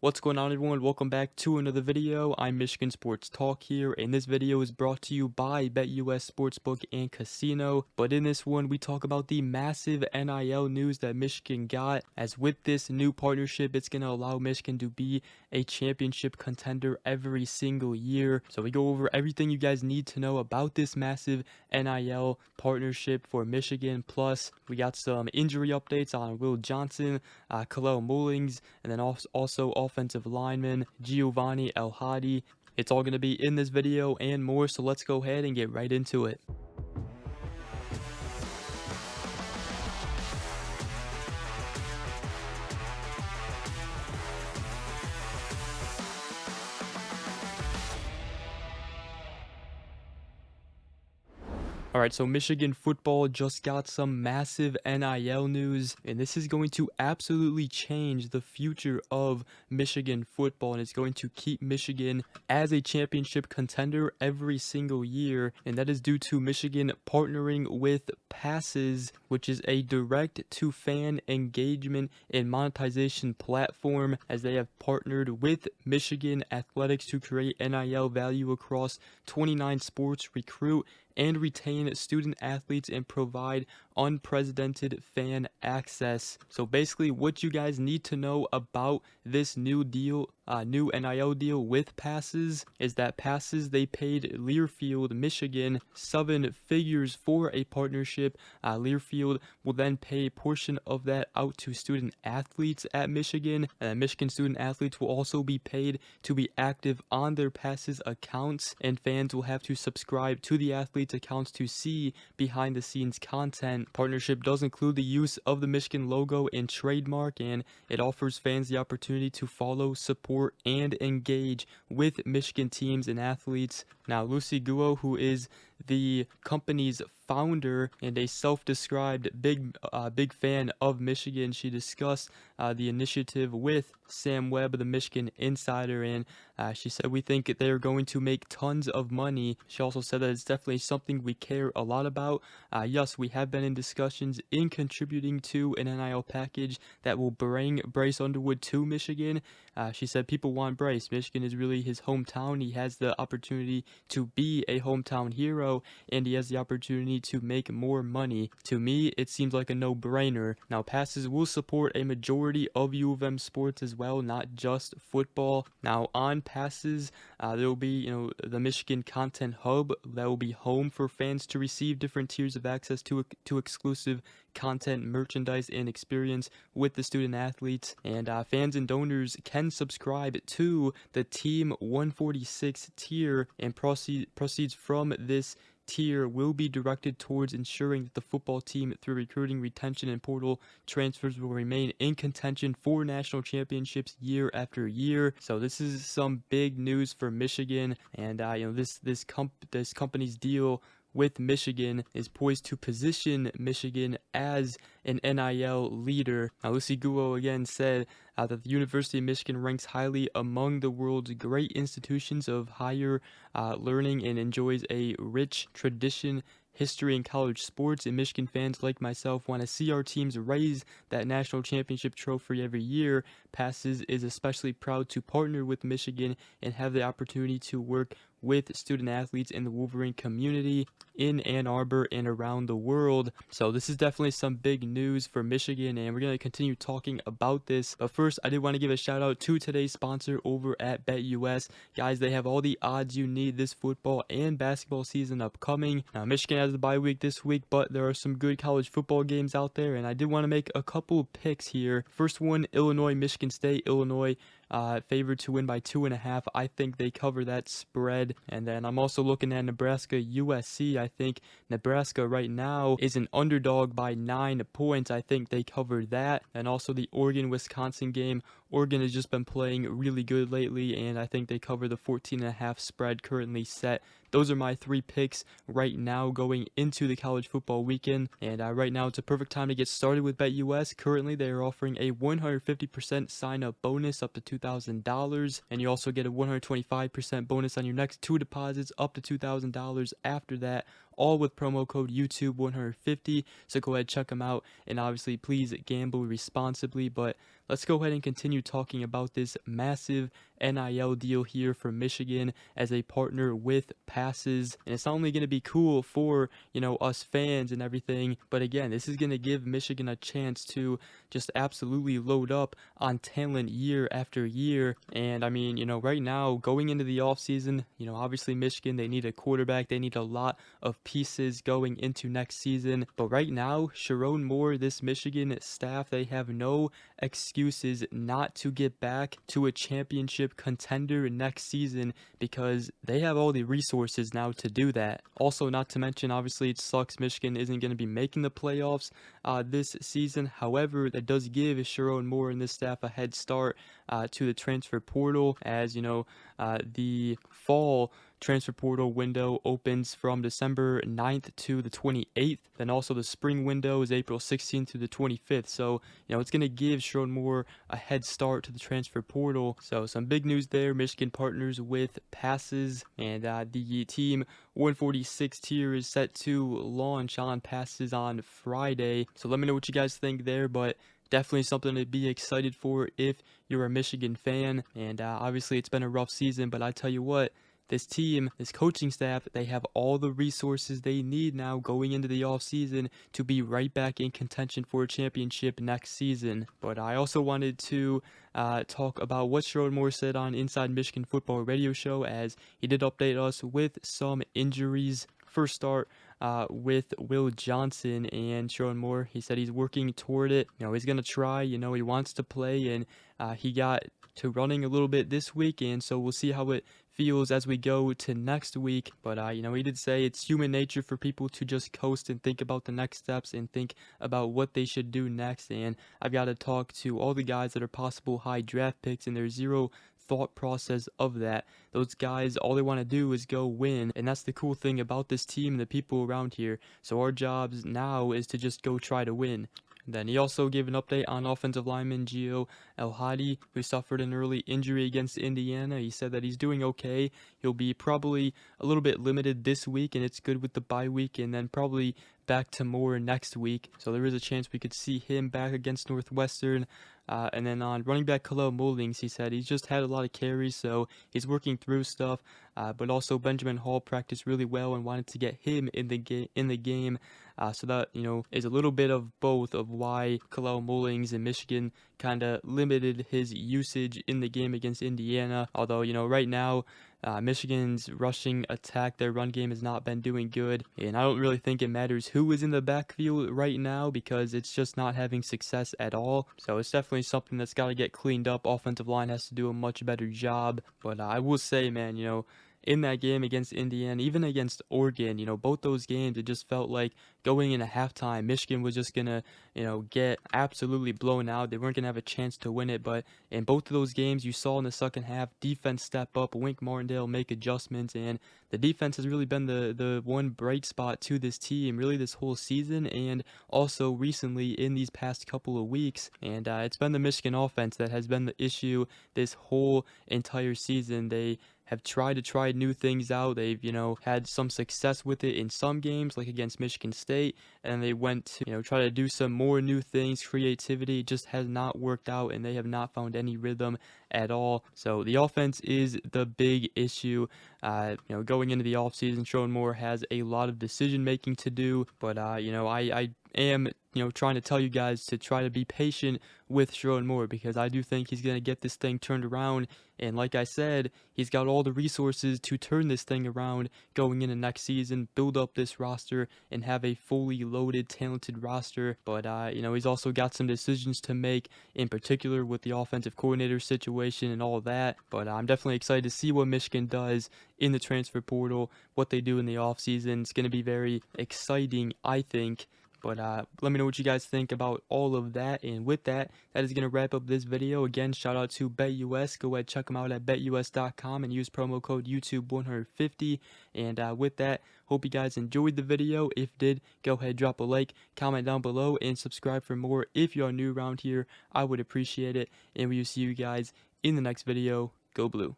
What's going on, everyone? Welcome back to another video. I'm Michigan Sports Talk here, and this video is brought to you by BetUS Sportsbook and Casino. But in this one, we talk about the massive NIL news that Michigan got, as with this new partnership, it's going to allow Michigan to be a championship contender every single year. So we go over everything you guys need to know about this massive NIL partnership for Michigan. Plus, we got some injury updates on Will Johnson, Kalel Mullings, and then also offensive lineman Giovanni El Hadi. It's all going to be in this video and more, so let's go ahead and get right into it. Alright, so Michigan football just got some massive NIL news, and this is going to absolutely change the future of Michigan football, and it's going to keep Michigan as a championship contender every single year, and that is due to Michigan partnering with Passes, which is a direct-to-fan engagement and monetization platform, as they have partnered with Michigan Athletics to create NIL value across 29 sports, recruit and retain student athletes and provide unprecedented fan access. So basically what you guys need to know about this new deal, new NIL deal with Passes, is that Passes, they paid Learfield, Michigan 7 figures for a partnership. Learfield will then pay a portion of that out to student athletes at Michigan, and Michigan student athletes will also be paid to be active on their Passes accounts, and fans will have to subscribe to the athletes accounts to see behind the scenes content. Partnership does include the use of the Michigan logo and trademark, and it offers fans the opportunity to follow, support, and engage with Michigan teams and athletes. Now, Lucy Guo, who is the company's founder and a self-described big fan of Michigan, she discussed the initiative with Sam Webb, the Michigan insider, and she said, "We think they're going to make tons of money." She also said that it's definitely something we care a lot about. Yes, we have been in discussions in contributing to an NIL package that will bring Bryce Underwood to Michigan. She said people want Bryce. Michigan is really his hometown. He has the opportunity to be a hometown hero, and he has the opportunity to make more money. To me, it seems like a no-brainer. Now, Passes will support a majority of U of M sports as well, not just football. Now, on Passes, there will be, the Michigan Content Hub that will be home for fans to receive different tiers of access to exclusive content, merchandise, and experience with the student athletes. And fans and donors can subscribe to the Team 146 tier, and proceeds from this tier will be directed towards ensuring that the football team, through recruiting, retention, and portal transfers, will remain in contention for national championships year after year. So this is some big news for Michigan, and this company's deal with Michigan is poised to position Michigan as an NIL leader. Now, Lucy Guo again said that the University of Michigan ranks highly among the world's great institutions of higher learning and enjoys a rich tradition, history, in college sports, and Michigan fans like myself want to see our teams raise that national championship trophy every year. Passes is especially proud to partner with Michigan and have the opportunity to work with student athletes in the Wolverine community in Ann Arbor and around the world. So this is definitely some big news for Michigan, and we're going to continue talking about this. But first, I did want to give a shout out to today's sponsor over at BetUS. Guys, they have all the odds you need this football and basketball season upcoming. Now, Michigan has the bye week this week, but there are some good college football games out there, and I did want to make a couple picks here. First one, Illinois, Michigan State. Illinois favored to win by 2.5. I think they cover that spread. And then I'm also looking at Nebraska USC. I think Nebraska right now is an underdog by 9 points. I think they cover that. And also the Oregon Wisconsin game. Oregon has just been playing really good lately, and I think they cover the 14.5 spread currently set. Those are my 3 picks right now going into the college football weekend. And right now it's a perfect time to get started with BetUS. Currently they are offering a 150% sign-up bonus up to $2,000, and you also get a 125% bonus on your next 2 deposits up to $2,000 after that. all with promo code YouTube150. So go ahead, check them out, and obviously please gamble responsibly. But let's go ahead and continue talking about this massive NIL deal here for Michigan as a partner with Passes. And it's not only going to be cool for, us fans and everything, but again, this is going to give Michigan a chance to just absolutely load up on talent year after year. And I mean, right now going into the offseason, obviously Michigan, they need a quarterback, they need a lot of pieces going into next season. But right now, Sharon Moore, this Michigan staff, they have no excuses not to get back to a championship contender next season because they have all the resources now to do that. Also, not to mention, obviously, it sucks Michigan isn't going to be making the playoffs this season. However, that does give Sharon Moore and this staff a head start to the transfer portal, as the fall transfer portal window opens from December 9th to the 28th. Then also the spring window is April 16th to the 25th. So, it's going to give Sharon Moore a head start to the transfer portal. So some big news there. Michigan partners with Passes, and the team 146 tier is set to launch on Passes on Friday. So let me know what you guys think there, but definitely something to be excited for if you're a Michigan fan. And obviously it's been a rough season, but I tell you what, this team, this coaching staff, they have all the resources they need now going into the offseason to be right back in contention for a championship next season. But I also wanted to talk about what Sharon Moore said on Inside Michigan Football Radio Show, as he did update us with some injuries. First start with Will Johnson, and Sharon Moore, he said he's working toward it. He's going to try, he wants to play, and he got to running a little bit this week, and so we'll see how it feels as we go to next week. But he did say it's human nature for people to just coast and think about the next steps and think about what they should do next. And I've got to talk to all the guys that are possible high draft picks, and there's zero thought process of that. Those guys, all they want to do is go win, and that's the cool thing about this team and the people around here. So our jobs now is to just go try to win. Then he also gave an update on offensive lineman Gio El-Hadi, who suffered an early injury against Indiana. He said that he's doing okay. He'll be probably a little bit limited this week, and it's good with the bye week, and then probably back to more next week. So there is a chance we could see him back against Northwestern. And then on running back Khalil Mullings, he said he's just had a lot of carries, so he's working through stuff. But also Benjamin Hall practiced really well and wanted to get him in the game. So that, is a little bit of both of why Khalil Mullings in Michigan kind of limited his usage in the game against Indiana. Although, right now, Michigan's rushing attack, their run game has not been doing good. And I don't really think it matters who is in the backfield right now because it's just not having success at all. So it's definitely something that's got to get cleaned up. Offensive line has to do a much better job. But I will say, man, in that game against Indiana, even against Oregon, both those games, it just felt like going into halftime, Michigan was just going to, get absolutely blown out. They weren't going to have a chance to win it. But in both of those games, you saw in the second half, defense step up, Wink Martindale make adjustments, and the defense has really been the one bright spot to this team, really this whole season, and also recently in these past couple of weeks. And it's been the Michigan offense that has been the issue this whole entire season. They have tried to try new things out. They've, had some success with it in some games, like against Michigan State, and they went to, try to do some more new things. Creativity just has not worked out, and they have not found any rhythm at all. So the offense is the big issue. Going into the offseason, Sharon Moore has a lot of decision making to do, but I am trying to tell you guys to try to be patient with Sharon Moore, because I do think he's going to get this thing turned around. And like I said, he's got all the resources to turn this thing around going into next season, build up this roster, and have a fully loaded, talented roster. But, he's also got some decisions to make, in particular with the offensive coordinator situation and all that. But I'm definitely excited to see what Michigan does in the transfer portal, what they do in the offseason. It's going to be very exciting, I think. But let me know what you guys think about all of that. And with that, that is going to wrap up this video. Again, shout out to BetUS. Go ahead, check them out at betus.com and use promo code YouTube150. And with that, hope you guys enjoyed the video. If you did, go ahead, drop a like, comment down below, and subscribe for more. If you are new around here, I would appreciate it. And we will see you guys in the next video. Go Blue.